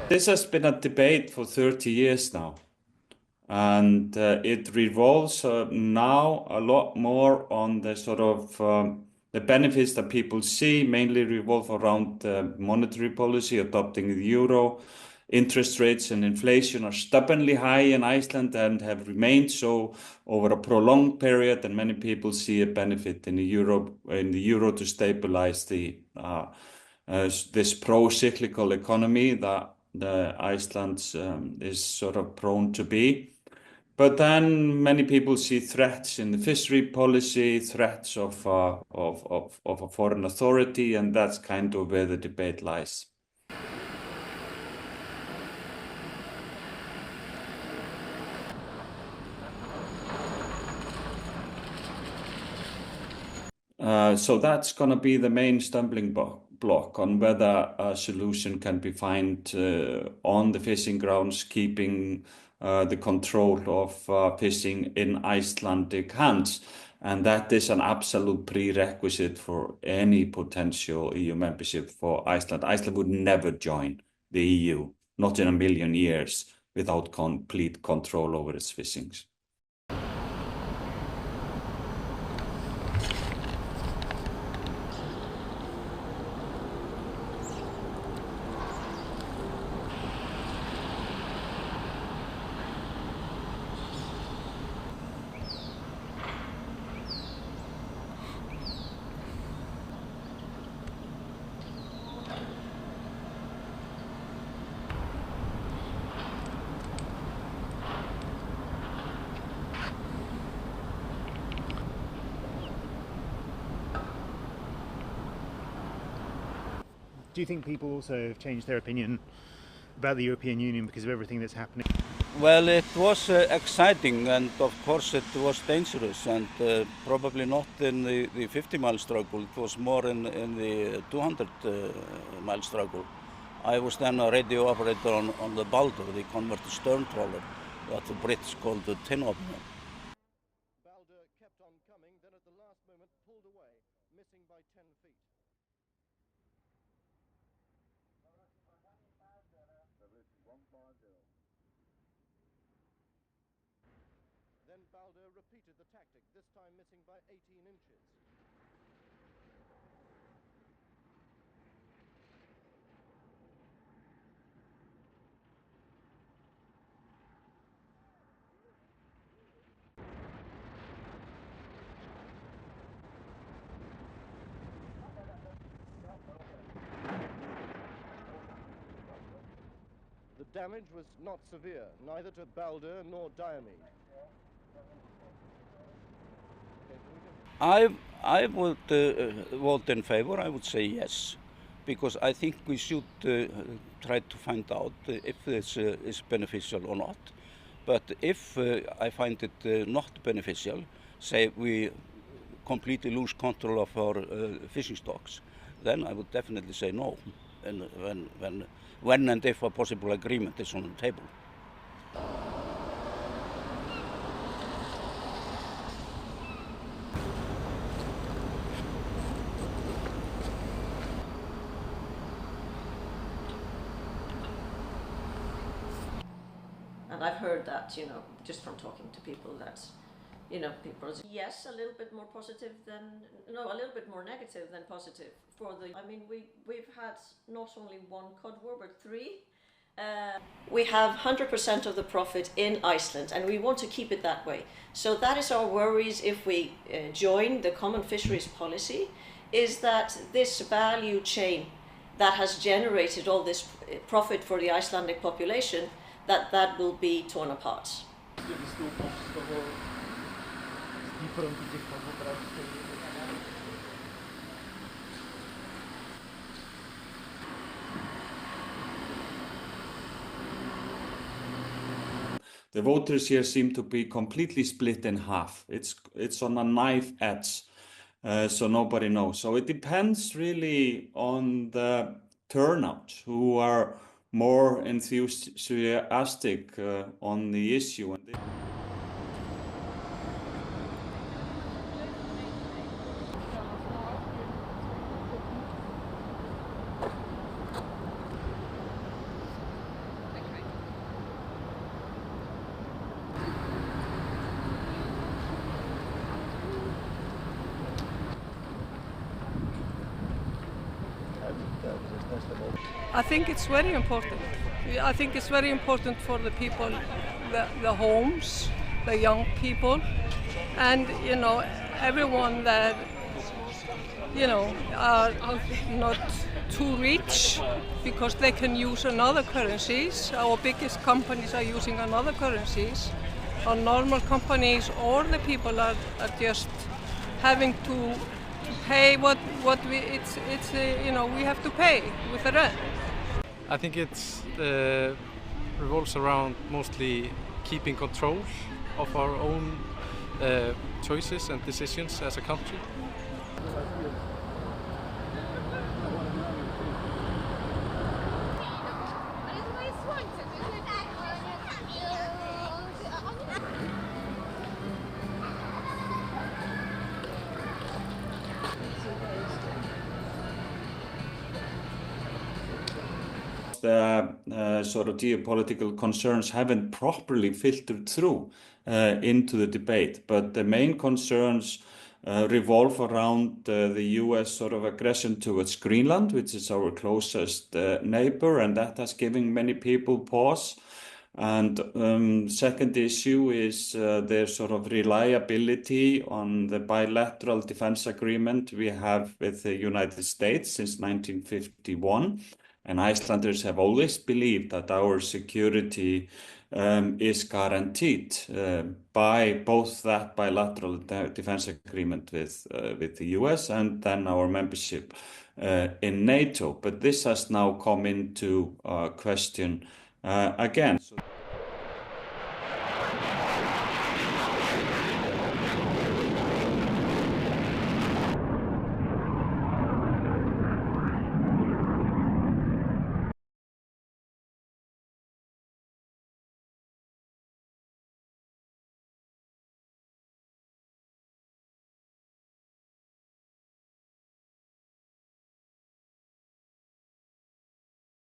This has been a debate for 30 years now, and it revolves now a lot more on the sort of the benefits that people see, mainly revolve around monetary policy, adopting the euro. Interest rates and inflation are stubbornly high in Iceland and have remained so over a prolonged period, and many people see a benefit in the euro to stabilize this pro-cyclical economy that the Iceland is sort of prone to be. But then many people see threats in the fishery policy, threats of a foreign authority, and that's kind of where the debate lies. So that's going to be the main stumbling block on whether a solution can be found on the fishing grounds, keeping the control of fishing in Icelandic hands. And that is an absolute prerequisite for any potential EU membership for Iceland. Iceland would never join the EU, not in a million years, without complete control over its fishings. Do you think people also have changed their opinion about the European Union because of everything that's happening? Well, it was exciting, and of course it was dangerous, and probably not in the 50-mile struggle. It was more in the 200-mile struggle. I was then a radio operator on the Balder, the converted stern trawler that the Brits called the tin opener. Balder kept on coming, then at the last moment pulled away, missing by 10 feet. Then Balder repeated the tactic, this time missing by 18 inches. The damage was not severe, neither to Balder nor Diomede. I would vote in favor. I would say yes, because I think we should try to find out if this is beneficial or not. But if I find it not beneficial, say we completely lose control of our fishing stocks, then I would definitely say no, and when and if a possible agreement is on the table. And I've heard that, just from talking to people that, people say yes, a little bit more positive than, no, a little bit more negative than positive we've had not only one cod war, but three. We have 100% of the profit in Iceland, and we want to keep it that way. So that is our worries if we join the common fisheries policy, is that this value chain that has generated all this profit for the Icelandic population, that will be torn apart. The voters here seem to be completely split in half. It's on a knife edge, so nobody knows. So it depends really on the turnout, who are more enthusiastic on the issue. I think it's very important. I think it's very important for the people, the homes, the young people, and everyone that are not too rich because they can use another currencies. Our biggest companies are using another currencies. Our normal companies or the people are just having to pay what we we have to pay with the rent. I think it's revolves around mostly keeping control of our own choices and decisions as a country. The sort of geopolitical concerns haven't properly filtered through into the debate, but the main concerns revolve around the US sort of aggression towards Greenland, which is our closest neighbor, and that has given many people pause. And second issue is their sort of reliability on the bilateral defense agreement we have with the United States since 1951. And Icelanders have always believed that our security is guaranteed by both that bilateral defense agreement with the US and then our membership in NATO. But this has now come into question again.